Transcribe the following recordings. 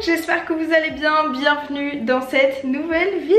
j'espère que vous allez bien, bienvenue dans cette nouvelle vidéo.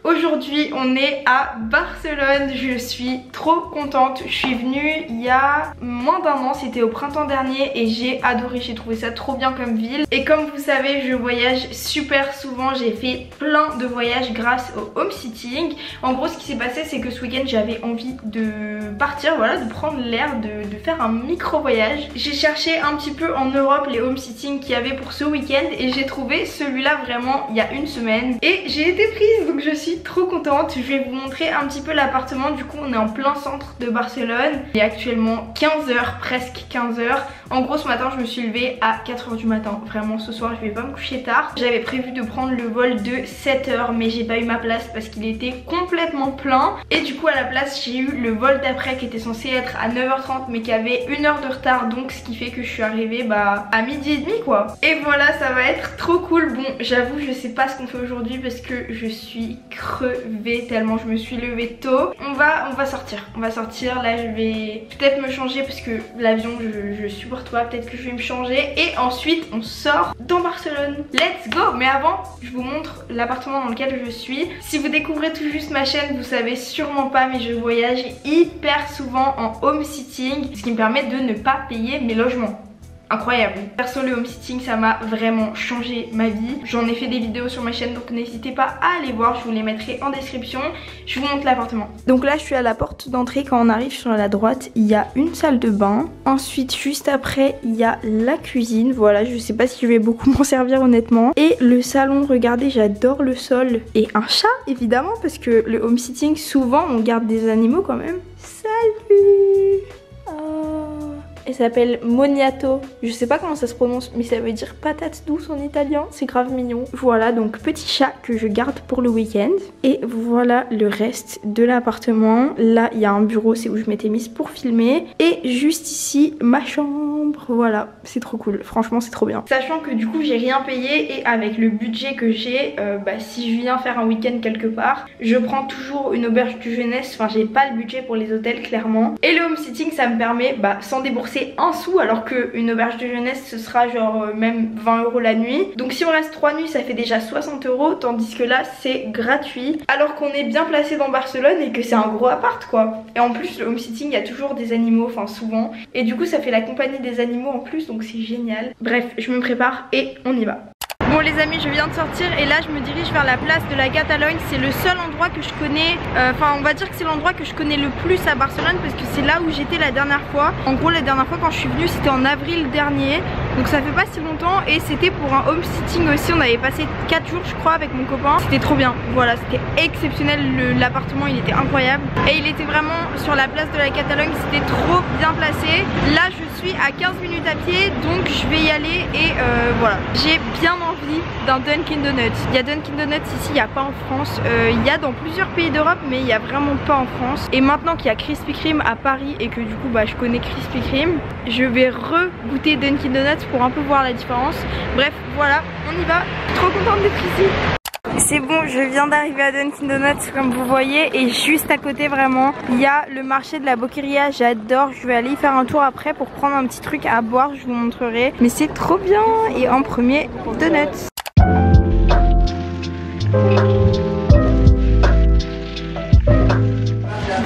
Aujourd'hui on est à Barcelone, je suis trop contente, je suis venue il y a moins d'un an, c'était au printemps dernier et j'ai adoré, j'ai trouvé ça trop bien comme ville. Et comme vous savez, je voyage super souvent, j'ai fait plein de voyages grâce au home sitting. En gros ce qui s'est passé c'est que ce week-end j'avais envie de partir, voilà, de prendre l'air, de faire un micro voyage. J'ai cherché un petit peu en Europe les home sitting qu'il y avait pour ce week-end et j'ai trouvé celui-là vraiment il y a une semaine et j'ai été prise, donc je suis trop contente. Je vais vous montrer un petit peu l'appartement. Du coup on est en plein centre de Barcelone, il est actuellement 15h, presque 15h. En gros ce matin je me suis levée à 4h du matin, vraiment ce soir je vais pas me coucher tard. J'avais prévu de prendre le vol de 7h mais j'ai pas eu ma place parce qu'il était complètement plein et du coup à la place j'ai eu le vol d'après qui était censé être à 9h30 mais qui avait 1 heure de retard, donc ce qui fait que je suis arrivée à midi et demi quoi. Et voilà, ça va être trop cool. Bon j'avoue je sais pas ce qu'on fait aujourd'hui parce que je suis crevée tellement je me suis levée tôt. On va sortir, là je vais peut-être me changer parce que l'avion je supporte pas, peut-être que je vais me changer et ensuite on sort dans Barcelone. Let's go. Mais avant je vous montre l'appartement dans lequel je suis. Si vous découvrez tout juste ma chaîne vous savez sûrement pas mais je voyage hyper souvent en home sitting, ce qui me permet de ne pas payer mes logements. Incroyable. Perso le home sitting ça m'a vraiment changé ma vie. J'en ai fait des vidéos sur ma chaîne donc n'hésitez pas à aller voir, je vous les mettrai en description. Je vous montre l'appartement. Donc là je suis à la porte d'entrée, quand on arrive sur la droite il y a une salle de bain. Ensuite juste après il y a la cuisine, voilà, je sais pas si je vais beaucoup m'en servir honnêtement. Et le salon, regardez j'adore le sol. Et un chat évidemment parce que le home sitting souvent on garde des animaux quand même. Salut. Elle s'appelle Moniato, je sais pas comment ça se prononce mais ça veut dire patate douce en italien, c'est grave mignon. Voilà donc petit chat que je garde pour le week-end. Et voilà le reste de l'appartement. Là il y a un bureau, c'est où je m'étais mise pour filmer. Et juste ici ma chambre, voilà, c'est trop cool, franchement c'est trop bien. Sachant que du coup j'ai rien payé et avec le budget que j'ai, si je viens faire un week-end quelque part, je prends toujours une auberge de jeunesse, enfin j'ai pas le budget pour les hôtels clairement. Et le home sitting ça me permet sans débourser un sou, alors qu'une auberge de jeunesse ce sera genre même 20 € la nuit. Donc si on reste 3 nuits ça fait déjà 60 €, tandis que là c'est gratuit alors qu'on est bien placé dans Barcelone et que c'est un gros appart quoi. Et en plus le home sitting il y a toujours des animaux, enfin souvent, et du coup ça fait la compagnie des animaux en plus, donc c'est génial. Bref je me prépare et on y va. Bon les amis, je viens de sortir et là je me dirige vers la place de la Catalogne. C'est le seul endroit que je connais, enfin on va dire que c'est l'endroit que je connais le plus à Barcelone parce que c'est là où j'étais la dernière fois. En gros la dernière fois quand je suis venue c'était en avril dernier, donc ça fait pas si longtemps et c'était pour un home sitting aussi. On avait passé 4 jours je crois avec mon copain, c'était trop bien, voilà c'était exceptionnel, l'appartement il était incroyable et il était vraiment sur la place de la Catalogne, c'était trop bien placé. Là je suis à 15 minutes à pied donc je vais y aller et voilà, j'ai bien envie d'un Dunkin Donuts. Il y a Dunkin Donuts ici, il n'y a pas en France. Il y a dans plusieurs pays d'Europe mais il n'y a vraiment pas en France. Et maintenant qu'il y a Krispy Kreme à Paris et que du coup je connais Krispy Kreme, je vais re-goûter Dunkin Donuts pour un peu voir la différence. Bref voilà, on y va, trop contente d'être ici. C'est bon, je viens d'arriver à Dunkin Donuts comme vous voyez et juste à côté vraiment il y a le marché de la Boqueria, j'adore. Je vais aller y faire un tour après pour prendre un petit truc à boire, je vous montrerai. Mais c'est trop bien. Et en premier, donuts.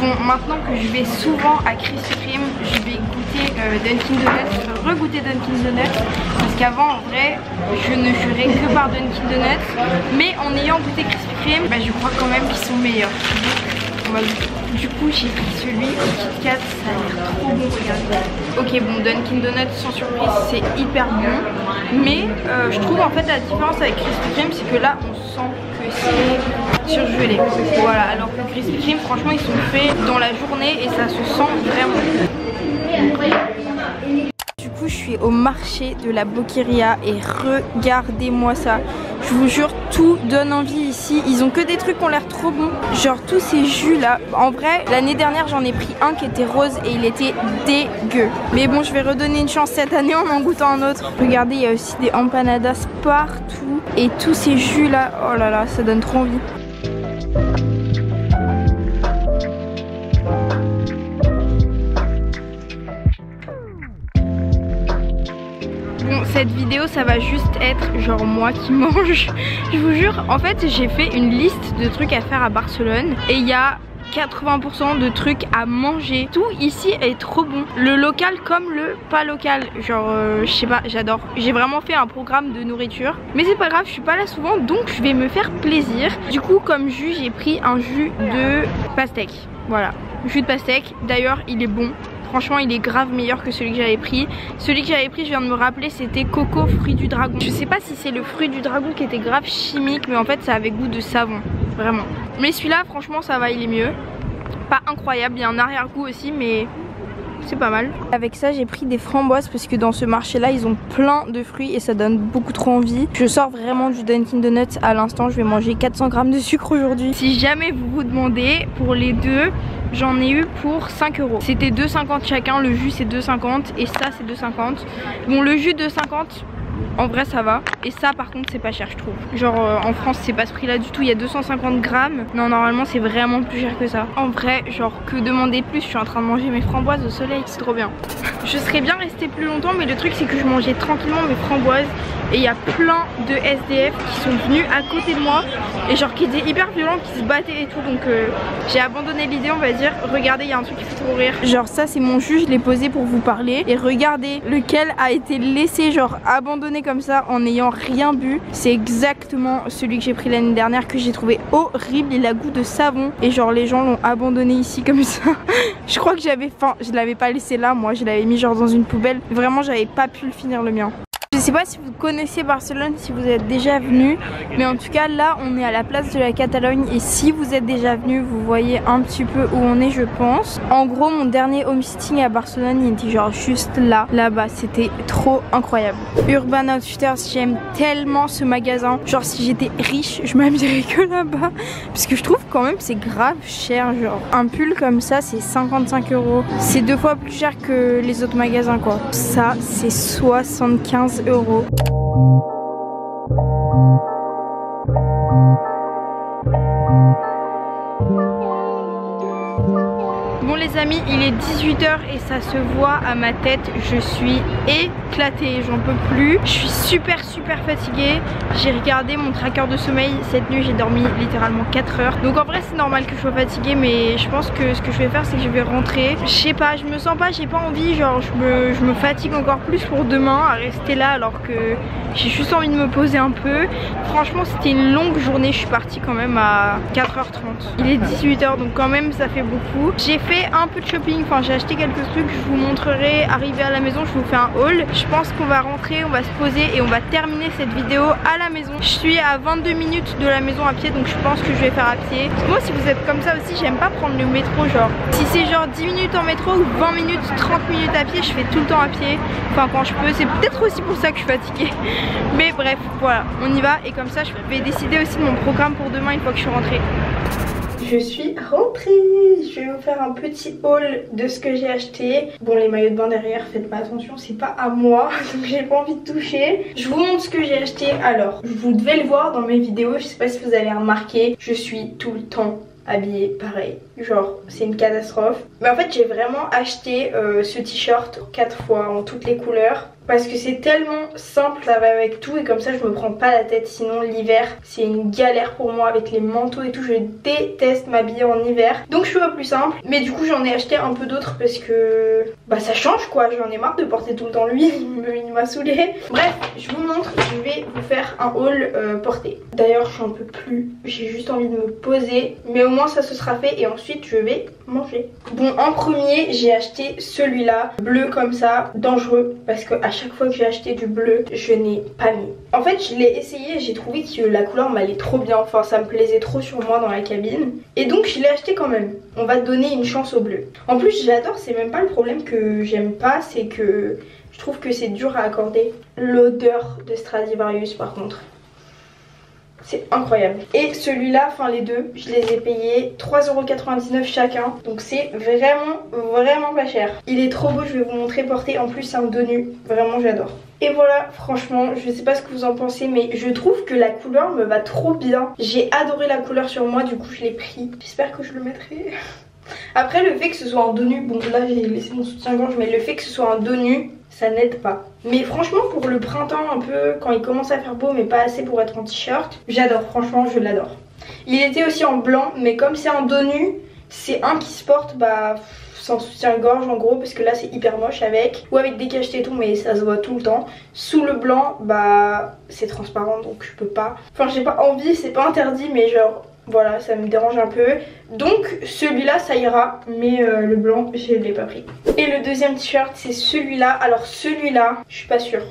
Bon, maintenant que je vais souvent à Krispy Kreme, je vais goûter Dunkin Donuts, re-goûter Dunkin Donuts, parce qu'avant en vrai je ne jurais que par Dunkin Donuts, mais en ayant goûté Krispy Kreme, je crois quand même qu'ils sont meilleurs. Du coup j'ai pris celui au Kit Kat, ça a l'air trop bon, regardez. Ok bon, Dunkin Donuts sans surprise c'est hyper bon, mais je trouve en fait la différence avec Krispy Kreme c'est que là on sent que c'est surgelé. Voilà, alors que Krispy Kreme franchement ils sont faits dans la journée et ça se sent vraiment. Du coup je suis au marché de la Boqueria et regardez-moi ça. Je vous jure tout donne envie ici. Ils ont que des trucs qui ont l'air trop bons. Genre tous ces jus là. En vrai l'année dernière j'en ai pris un qui était rose et il était dégueu. Mais bon je vais redonner une chance cette année en goûtant un autre. Regardez il y a aussi des empanadas partout. Et tous ces jus là, oh là là ça donne trop envie. Bon, cette vidéo ça va juste être genre moi qui mange. Je vous jure, en fait j'ai fait une liste de trucs à faire à Barcelone et il y a 80% de trucs à manger. Tout ici est trop bon. Le local comme le pas local. Genre je sais pas, j'adore. J'ai vraiment fait un programme de nourriture. Mais c'est pas grave, je suis pas là souvent donc je vais me faire plaisir. Du coup comme jus j'ai pris un jus de pastèque. Voilà, jus de pastèque. D'ailleurs il est bon. Franchement il est grave meilleur que celui que j'avais pris. Celui que j'avais pris, je viens de me rappeler, c'était coco fruit du dragon. Je sais pas si c'est le fruit du dragon qui était grave chimique, mais en fait ça avait goût de savon. Vraiment. Mais celui-là franchement ça va, il est mieux. Pas incroyable, il y a un arrière-goût aussi mais c'est pas mal. Avec ça j'ai pris des framboises parce que dans ce marché là ils ont plein de fruits et ça donne beaucoup trop envie. Je sors vraiment du Dunkin Donuts à l'instant, je vais manger 400 grammes de sucre aujourd'hui. Si jamais vous vous demandez, pour les deux j'en ai eu pour 5 €. C'était 2,50 chacun, le jus c'est 2,50 et ça c'est 2,50. Bon le jus 2,50 en vrai ça va. Et ça par contre c'est pas cher je trouve. Genre en France c'est pas ce prix là du tout. Il y a 250 grammes. Non normalement c'est vraiment plus cher que ça. En vrai genre que demander plus. Je suis en train de manger mes framboises au soleil. C'est trop bien. Je serais bien restée plus longtemps mais le truc c'est que je mangeais tranquillement mes framboises. Et il y a plein de SDF qui sont venus à côté de moi. Et genre qui étaient hyper violents, qui se battaient et tout. Donc j'ai abandonné l'idée on va dire. Regardez il y a un truc qui fait trop rire. Genre ça c'est mon jus, je l'ai posé pour vous parler. Et regardez lequel a été laissé genre abandonné comme ça en n'ayant rien bu. C'est exactement celui que j'ai pris l'année dernière que j'ai trouvé horrible. Il a goût de savon et genre les gens l'ont abandonné ici comme ça. Je crois que j'avais faim, je l'avais pas laissé là, moi je l'avais mis genre dans une poubelle. Vraiment j'avais pas pu le finir le mien. Je sais pas si vous connaissez Barcelone, si vous êtes déjà venu, mais en tout cas là on est à la place de la Catalogne et si vous êtes déjà venu vous voyez un petit peu où on est je pense. En gros mon dernier homesitting à Barcelone il était genre juste là-bas, c'était trop incroyable. Urban Outfitters, j'aime tellement ce magasin, genre si j'étais riche je m'habillerais que là-bas parce que je trouve quand même c'est grave cher, genre un pull comme ça c'est 55 €, c'est 2 fois plus cher que les autres magasins quoi. Ça c'est 75 €. Bon les amis, il est 18 h et ça se voit à ma tête, je suis éclatée, j'en peux plus. Je suis super fatiguée. J'ai regardé mon tracker de sommeil, cette nuit j'ai dormi littéralement 4 heures. Donc en vrai c'est normal que je sois fatiguée mais je pense que ce que je vais faire c'est que je vais rentrer. Je sais pas, je me sens pas, j'ai pas envie, genre je me fatigue encore plus pour demain à rester là alors que j'ai juste envie de me poser un peu. Franchement c'était une longue journée, je suis partie quand même à 4h30. Il est 18 h donc quand même ça fait beaucoup. J'ai fait un peu de shopping, enfin j'ai acheté quelques trucs, je vous montrerai arrivé à la maison, je vous fais un haul. Je pense qu'on va rentrer, on va se poser et on va terminer cette vidéo à la maison. Je suis à 22 minutes de la maison à pied donc je pense que je vais faire à pied. Moi si vous êtes comme ça aussi j'aime pas prendre le métro, genre si c'est genre 10 minutes en métro ou 20 minutes, 30 minutes à pied, je fais tout le temps à pied. Enfin quand je peux, c'est peut-être aussi pour ça que je suis fatiguée. Mais bref voilà, on y va et comme ça je vais décider aussi de mon programme pour demain une fois que je suis rentrée. Je suis rentrée, je vais vous faire un petit haul de ce que j'ai acheté. Bon les maillots de bain derrière, faites pas attention, c'est pas à moi, donc j'ai pas envie de toucher. Je vous montre ce que j'ai acheté. Alors, vous devez le voir dans mes vidéos, je sais pas si vous avez remarqué, je suis tout le temps habillée pareil, genre c'est une catastrophe. Mais en fait j'ai vraiment acheté ce t-shirt 4 fois en toutes les couleurs parce que c'est tellement simple, ça va avec tout et comme ça je me prends pas la tête. Sinon l'hiver c'est une galère pour moi avec les manteaux et tout, je déteste m'habiller en hiver. Donc je fais pas plus simple, mais du coup j'en ai acheté un peu d'autres parce que bah ça change quoi, j'en ai marre de porter tout le temps lui, il m'a saoulé. Bref, je vous montre, je vais vous faire un haul porté. D'ailleurs je suis un peu plus, j'ai juste envie de me poser, mais au moins ça se sera fait et ensuite je vais manger. Bon en premier j'ai acheté celui-là, bleu comme ça, dangereux parce que à chaque fois que j'ai acheté du bleu je n'ai pas mis. En fait je l'ai essayé et j'ai trouvé que la couleur m'allait trop bien, enfin ça me plaisait trop sur moi dans la cabine et donc je l'ai acheté quand même. On va donner une chance au bleu. En plus j'adore, c'est même pas le problème que j'aime pas, c'est que je trouve que c'est dur à accorder. L'odeur de Stradivarius par contre, c'est incroyable. Et celui-là, enfin les deux, je les ai payés 3,99 € chacun. Donc c'est vraiment pas cher. Il est trop beau, je vais vous montrer porté. En plus c'est un dos nu, vraiment j'adore. Et voilà, franchement, je sais pas ce que vous en pensez, mais je trouve que la couleur me va trop bien. J'ai adoré la couleur sur moi, du coup je l'ai pris. J'espère que je le mettrai Après le fait que ce soit un dos nu, bon là j'ai laissé mon soutien-gorge, mais le fait que ce soit un dos nu, ça n'aide pas. Mais franchement pour le printemps un peu, quand il commence à faire beau mais pas assez pour être en t-shirt, j'adore, franchement je l'adore. Il était aussi en blanc, mais comme c'est un dos nu, c'est un qui se porte bah sans soutien-gorge en gros, parce que là c'est hyper moche avec, ou avec des cache-tétons mais ça se voit tout le temps. Sous le blanc bah c'est transparent donc je peux pas, enfin j'ai pas envie, c'est pas interdit mais genre voilà ça me dérange un peu. Donc celui-là ça ira, mais le blanc je l'ai pas pris. Et le deuxième t-shirt c'est celui-là. Alors celui-là je suis pas sûre.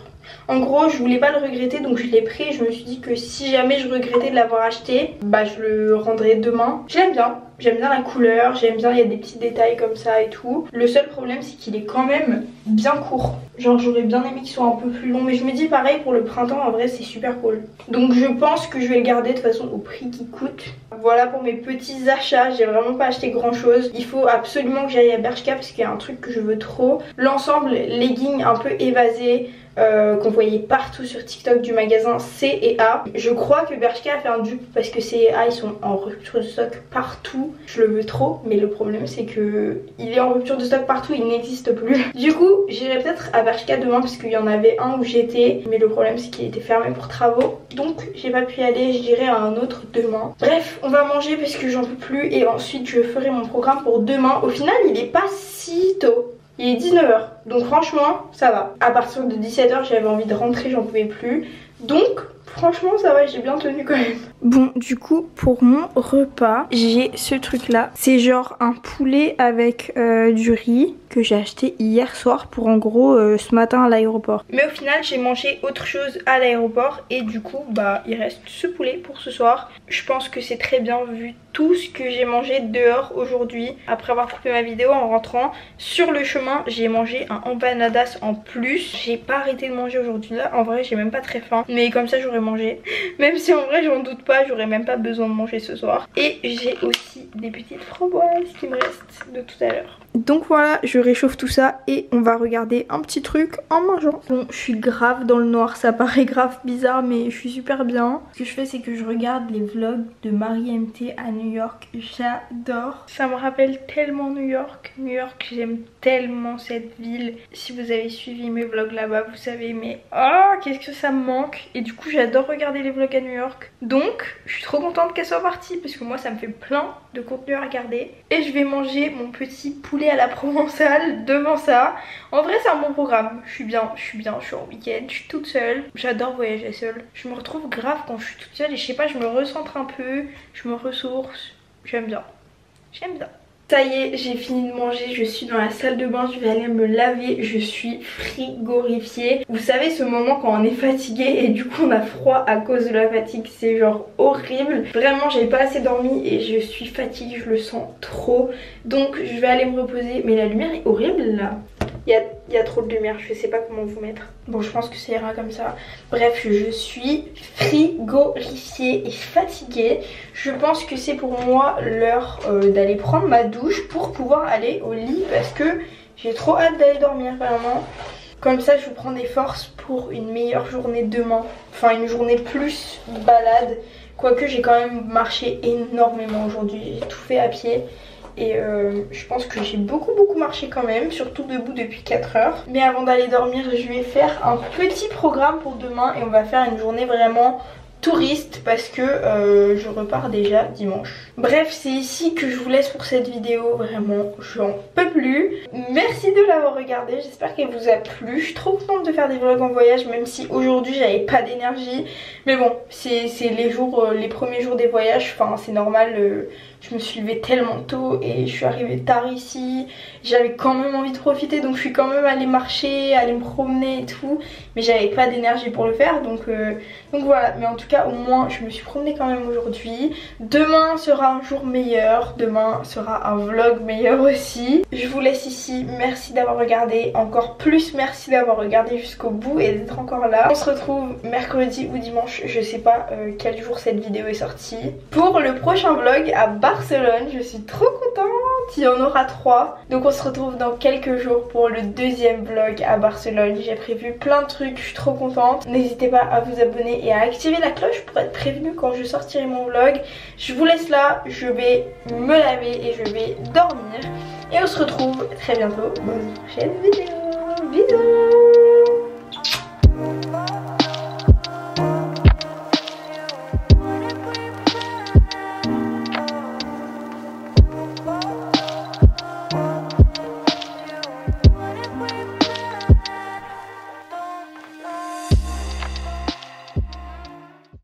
En gros je voulais pas le regretter donc je l'ai pris et je me suis dit que si jamais je regrettais de l'avoir acheté, bah je le rendrai demain. J'aime bien la couleur, j'aime bien, il y a des petits détails comme ça et tout. Le seul problème c'est qu'il est quand même bien court. Genre j'aurais bien aimé qu'il soit un peu plus long, mais je me dis pareil pour le printemps, en vrai c'est super cool. Donc je pense que je vais le garder de toute façon au prix qu'il coûte. Voilà pour mes petits achats, j'ai vraiment pas acheté grand chose. Il faut absolument que j'aille à Bershka parce qu'il y a un truc que je veux trop. L'ensemble legging un peu évasé, qu'on voyait partout sur TikTok du magasin C et A. Je crois que Bershka a fait un dupe parce que C et A ils sont en rupture de stock partout. Je le veux trop, mais le problème c'est que il est en rupture de stock partout, il n'existe plus. Du coup j'irai peut-être à Bershka demain parce qu'il y en avait un où j'étais, mais le problème c'est qu'il était fermé pour travaux, donc j'ai pas pu y aller, j'irai à un autre demain. Bref, on va manger parce que j'en peux plus et ensuite je ferai mon programme pour demain. Au final il est pas si tôt. Il est 19 h, donc franchement ça va. À partir de 17 h j'avais envie de rentrer, j'en pouvais plus. Donc franchement ça va, j'ai bien tenu quand même. Bon du coup pour mon repas j'ai ce truc là. C'est genre un poulet avec du riz que j'ai acheté hier soir pour en gros ce matin à l'aéroport. Mais au final j'ai mangé autre chose à l'aéroport et du coup bah il reste ce poulet pour ce soir. Je pense que c'est très bien vu tout ce que j'ai mangé dehors aujourd'hui. Après avoir coupé ma vidéo en rentrant, sur le chemin j'ai mangé un empanadas en plus. J'ai pas arrêté de manger aujourd'hui là, en vrai j'ai même pas très faim. Mais comme ça j'aurais mangé. Même si en vrai j'en doute pas, j'aurais même pas besoin de manger ce soir. Et j'ai aussi des petites framboises qui me restent de tout à l'heure. Donc voilà, je réchauffe tout ça et on va regarder un petit truc en mangeant. Bon, je suis grave dans le noir, ça paraît grave bizarre mais je suis super bien. Ce que je fais c'est que je regarde les vlogs de Marie MT à New York. J'adore. Ça me rappelle tellement New York. New York, j'aime tellement cette ville. Si vous avez suivi mes vlogs là-bas, vous savez mais oh, qu'est-ce que ça me manque. Et du coup j'adore regarder les vlogs à New York. Donc je suis trop contente qu'elle soit partie parce que moi ça me fait plein de contenu à regarder. Et je vais manger mon petit poulet à la provençale devant ça. En vrai c'est un bon programme, je suis bien, je suis en week-end, je suis toute seule. J'adore voyager seule, je me retrouve grave quand je suis toute seule et je sais pas, je me recentre un peu, je me ressource, j'aime bien, j'aime bien. Ça y est, j'ai fini de manger, je suis dans la salle de bain, je vais aller me laver, je suis frigorifiée. Vous savez ce moment quand on est fatigué et du coup on a froid à cause de la fatigue, c'est genre horrible. Vraiment j'ai pas assez dormi et je suis fatiguée, je le sens trop. Donc je vais aller me reposer, mais la lumière est horrible là. Il y a trop de lumière, je sais pas comment vous mettre. Bon je pense que ça ira comme ça. Bref je suis frigorifiée et fatiguée. Je pense que c'est pour moi l'heure d'aller prendre ma douche pour pouvoir aller au lit parce que j'ai trop hâte d'aller dormir vraiment. Comme ça je prends des forces pour une meilleure journée demain. Enfin une journée plus balade. Quoique j'ai quand même marché énormément aujourd'hui, j'ai tout fait à pied. Et je pense que j'ai beaucoup marché quand même, surtout debout depuis 4 heures. Mais avant d'aller dormir je vais faire un petit programme pour demain et on va faire une journée vraiment touriste parce que je repars déjà dimanche. Bref c'est ici que je vous laisse pour cette vidéo, vraiment j'en peux plus. Merci de l'avoir regardé, j'espère qu'elle vous a plu. Je suis trop contente de faire des vlogs en voyage même si aujourd'hui j'avais pas d'énergie. Mais bon c'est les premiers jours des voyages, enfin c'est normal. Je me suis levée tellement tôt et je suis arrivée tard ici. J'avais quand même envie de profiter donc je suis quand même allée marcher, aller me promener et tout. Mais j'avais pas d'énergie pour le faire donc voilà. Mais en tout cas au moins je me suis promenée quand même aujourd'hui. Demain sera un jour meilleur, demain sera un vlog meilleur aussi. Je vous laisse ici, merci d'avoir regardé. Encore plus merci d'avoir regardé jusqu'au bout et d'être encore là. On se retrouve mercredi ou dimanche, je sais pas quel jour cette vidéo est sortie, pour le prochain vlog à Barcelone. Je suis trop contente. il y en aura 3. Donc on se retrouve dans quelques jours pour le deuxième vlog à Barcelone. J'ai prévu plein de trucs, je suis trop contente. N'hésitez pas à vous abonner et à activer la cloche pour être prévenu quand je sortirai mon vlog. Je vous laisse là, je vais me laver et je vais dormir. Et on se retrouve très bientôt dans une prochaine vidéo. Bisous!